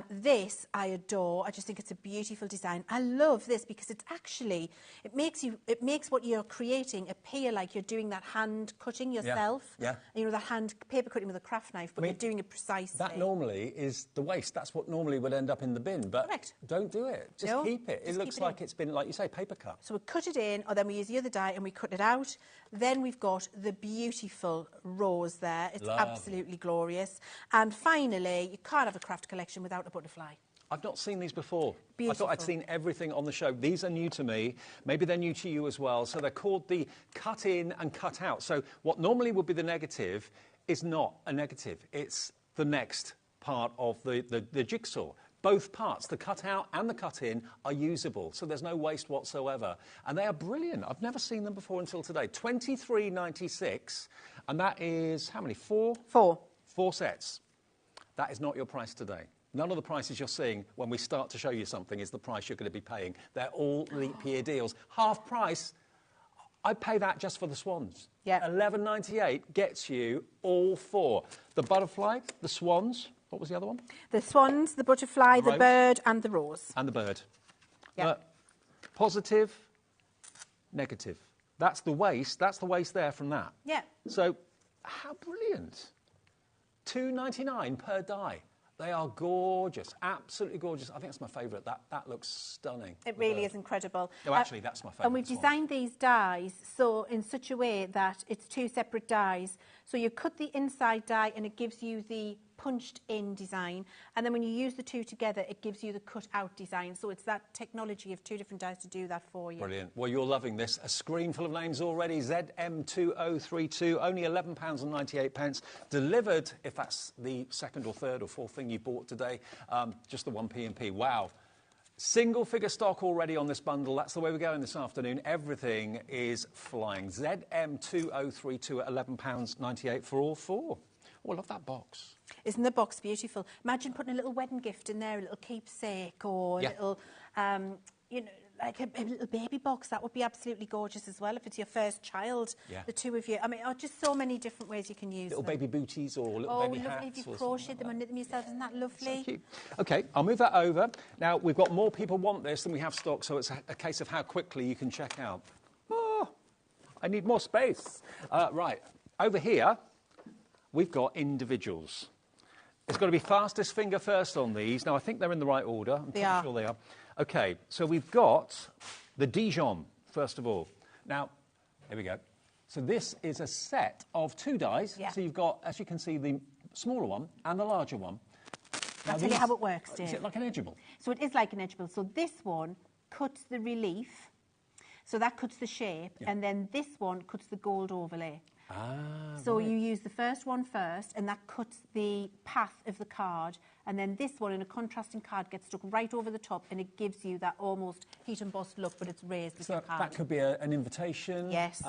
This I adore. I just think it's a beautiful design. I love this because it's actually, it makes what you're creating appear like you're doing that hand cutting yourself. Yeah. You know, that hand paper cutting with a craft knife, but you're doing it precisely. That normally is the waste. That's what normally would end up in the bin. But Correct. Don't do it. Just keep it. It looks like it's been, like you say, paper cut. So we cut it in, or then we use the other die and we cut it out. Then we've got the beautiful rose there. It's absolutely glorious. And finally, you can't have a craft collection without a butterfly. I've not seen these before. Beautiful. I thought I'd seen everything on the show. These are new to me. Maybe they're new to you as well. So they're called the cut in and cut out. So what normally would be the negative is not a negative. It's the next part of the jigsaw. Both parts, the cut out and the cut in, are usable. So there's no waste whatsoever. And they are brilliant. I've never seen them before until today. $23.96. And that is how many? Four? Four sets. That is not your price today. None of the prices you're seeing when we start to show you something is the price you're going to be paying. They're all leap year deals. Half price, I'd pay that just for the swans. Yeah. $11.98 gets you all four. The butterfly, the swans, what was the other one? The swans, the butterfly, the Rose. bird and the rose. And the bird. Yeah. Positive, negative. That's the waste there from that. Yeah. So, how brilliant. $2.99 per die. They are gorgeous, absolutely gorgeous. I think that's my favourite. That looks stunning. It really is incredible. No, actually, that's my favourite. And we've designed these dies so in such a way that it's two separate dies. So you cut the inside die and it gives you the punched in design. And then when you use the two together, it gives you the cut out design. So it's that technology of two different dies to do that for you. Brilliant. Well, you're loving this. A screen full of names already. ZM2032, only £11.98. Delivered, if that's the second or third or fourth thing you bought today, just the one P&P. Wow. Single figure stock already on this bundle. That's the way we're going this afternoon. Everything is flying. ZM2032 at £11.98 for all four. Oh, I love that box. Isn't the box beautiful? Imagine putting a little wedding gift in there, a little keepsake or a little, you know, like a little baby box. That would be absolutely gorgeous as well if it's your first child, the two of you. I mean, just so many different ways you can use little them. baby booties or little baby hats. Lovely if you crochet them and knit them yourself. Isn't that lovely? So cute. OK, I'll move that over. Now, we've got more people want this than we have stock, so it's a case of how quickly you can check out. Oh, I need more space. Right, over here, we've got individuals. It's got to be fastest finger first on these. Now, I think they're in the right order. I'm pretty sure they are. OK, so we've got the Dijon, first of all. Now, here we go. So this is a set of two dies. Yeah. So you've got, as you can see, the smaller one and the larger one. I'll tell you how it works, Dave. Is it like an edgeable? So it is like an edgeable. So this one cuts the relief. So that cuts the shape. And then this one cuts the gold overlay. So you use the first one first, and that cuts the path of the card, and then this one in a contrasting card gets stuck right over the top, and it gives you that almost heat embossed look, but it's raised with your card. That could be an invitation. Yes.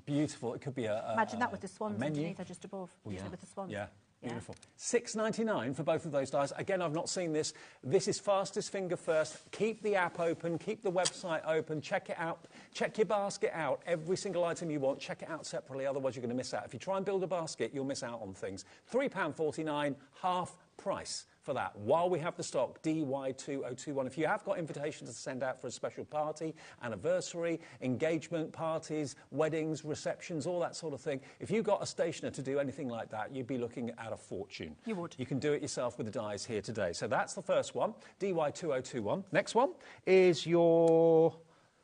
Beautiful. It could be Imagine that with the swans menu underneath or just above. Oh, yeah. With the swans. Yeah. Beautiful. $6.99 for both of those dies. Again, I've not seen this. This is fastest finger first. Keep the app open. Keep the website open. Check it out. Check your basket out. Every single item you want, check it out separately. Otherwise, you're going to miss out. If you try and build a basket, you'll miss out on things. £3.49, half price for that. While we have the stock, DY2021. If you have got invitations to send out for a special party, anniversary, engagement parties, weddings, receptions, all that sort of thing, if you got a stationer to do anything like that, you'd be looking at a fortune. You would. You can do it yourself with the dies here today. So that's the first one, DY2021. Next one is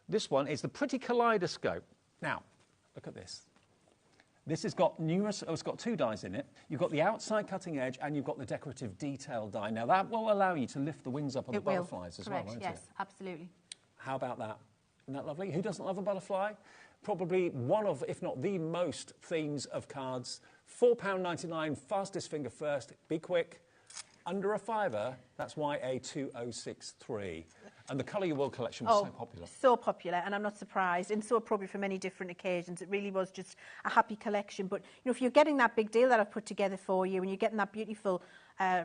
this one is the Pretty Kaleidoscope. Now, look at this. This has got it's got two dies in it. You've got the outside cutting edge and you've got the decorative detail die. Now, that will allow you to lift the wings up on the butterflies as well, won't it? Yes, absolutely. How about that? Isn't that lovely? Who doesn't love a butterfly? Probably one of, if not the most themes of cards. £4.99, fastest finger first. Be quick. Under a fiver, that's YA2063. And the Colour Your World collection was so popular. So popular, and I'm not surprised, and so appropriate for many different occasions. It really was just a happy collection. But, you know, if you're getting that big deal that I've put together for you, and you're getting that beautiful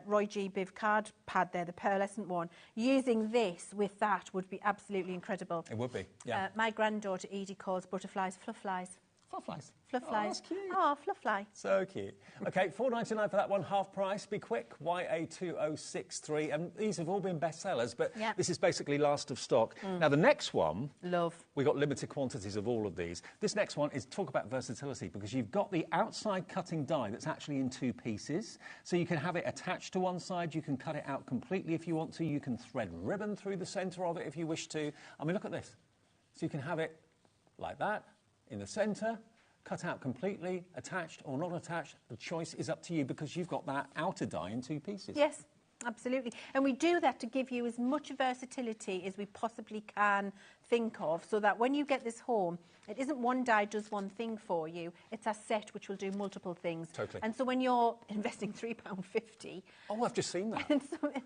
Roy G. Biv card pad there, the pearlescent one, using this with that would be absolutely incredible. It would be, yeah. My granddaughter Edie calls butterflies fluff flies. Fluff flies. Fluff Oh, flies. that's cute. Oh, fluff fly. So cute. OK, $4.99 for that one, half price. Be quick, YA2063. And these have all been bestsellers, but this is basically last of stock. Now, the next one... Love. We've got limited quantities of all of these. This next one is talk about versatility, because you've got the outside cutting die that's actually in two pieces. So you can have it attached to one side. You can cut it out completely if you want to. You can thread ribbon through the centre of it if you wish to. I mean, look at this. So you can have it like that, in the centre, cut out completely, attached or not attached. The choice is up to you because you've got that outer die in two pieces. Yes. Absolutely. And we do that to give you as much versatility as we possibly can think of, so that when you get this home, it isn't one die does one thing for you. It's a set which will do multiple things. Totally. And so when you're investing £3.50... Oh, I've just seen that.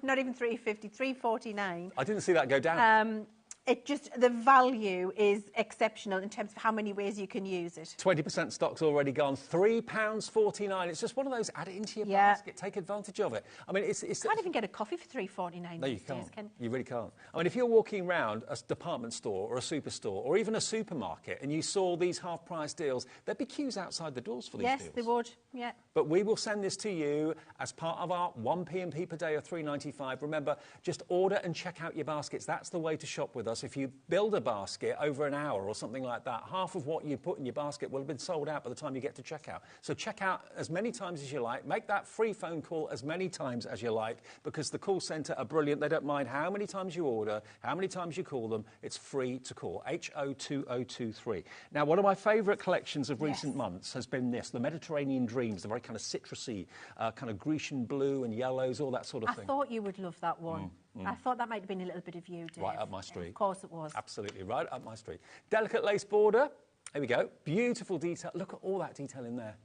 Not even £3.50, £3.49. I didn't see that go down. It just, the value is exceptional in terms of how many ways you can use it. 20% stock's already gone. £3.49. It's just one of those, add it into your basket, take advantage of it. I mean, it's... You can't even get a coffee for £3.49 No, you these days, can't. You really can't. I mean, if you're walking around a department store or a superstore or even a supermarket and you saw these half-price deals, there'd be queues outside the doors for these deals. Yes, they would, yeah. But we will send this to you as part of our 1 P&P per day of £3.95. Remember, just order and check out your baskets. That's the way to shop with us. If you build a basket over an hour or something like that, half of what you put in your basket will have been sold out by the time you get to checkout. So check out as many times as you like. Make that free phone call as many times as you like, because the call centre are brilliant. They don't mind how many times you order, how many times you call them. It's free to call. HO2023. Now, one of my favourite collections of recent months has been this, the Mediterranean Dreams, the very kind of citrusy, kind of Grecian blue and yellows, all that sort of thing. I thought you would love that one. I thought that might have been a little bit of you, Dave. Right up my street. Of course it was. Absolutely, right up my street. Delicate lace border. Here we go. Beautiful detail. Look at all that detail in there.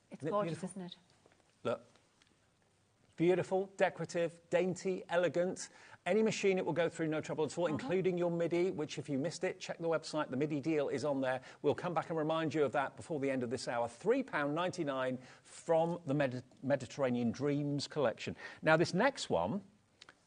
It's gorgeous, isn't it? Look. Beautiful, decorative, dainty, elegant. Any machine it will go through, no trouble at all, including your MIDI, which if you missed it, check the website. The MIDI deal is on there. We'll come back and remind you of that before the end of this hour. £3.99 from the Mediterranean Dreams collection. Now, this next one,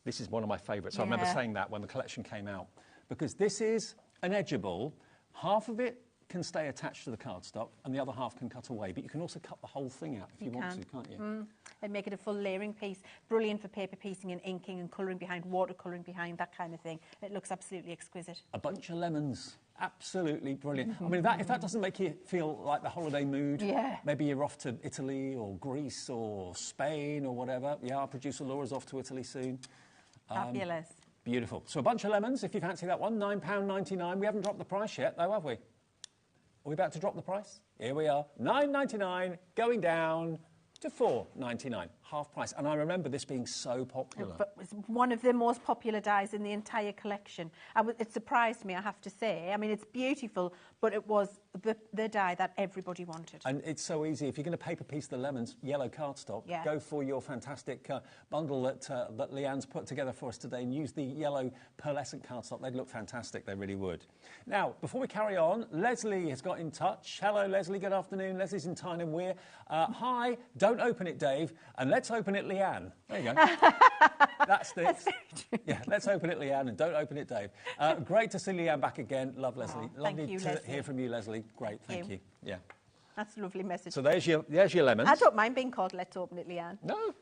this is one of my favourites. I remember saying that when the collection came out, because this is an edgeable. Half of it can stay attached to the cardstock and the other half can cut away, but you can also cut the whole thing out if you want to, can't you? And make it a full layering piece. Brilliant for paper piecing and inking and colouring behind, watercolouring behind, that kind of thing. It looks absolutely exquisite. A bunch of lemons. Absolutely brilliant. I mean, if that doesn't make you feel like the holiday mood, maybe you're off to Italy or Greece or Spain or whatever. Yeah, our producer Laura's off to Italy soon. Fabulous. Beautiful. So a bunch of lemons, if you fancy that one, £9.99. We haven't dropped the price yet, though, have we? Are we about to drop the price? Here we are. £9.99, going down to £4.99, half price. And I remember this being so popular. But it was one of the most popular dies in the entire collection. It surprised me, I have to say. I mean, it's beautiful, but it was the die that everybody wanted. And it's so easy. If you're going to paper piece the lemons, yellow cardstock, go for your fantastic bundle that Leanne's put together for us today and use the yellow pearlescent cardstock. They'd look fantastic. They really would. Now, before we carry on, Leslie has got in touch. Hello, Leslie. Good afternoon. Leslie's in Tyne and Wear. Hi. Don't open it, Dave. And let's open it, Leanne. There you go. That sticks. Yeah, let's open it, Leanne, and don't open it, Dave. Great to see Leanne back again. Love Leslie. Lovely to hear from you, Leslie. Great, thank you. Yeah. That's a lovely message. So there's your lemons. I don't mind being called Let's Open It, Leanne. No,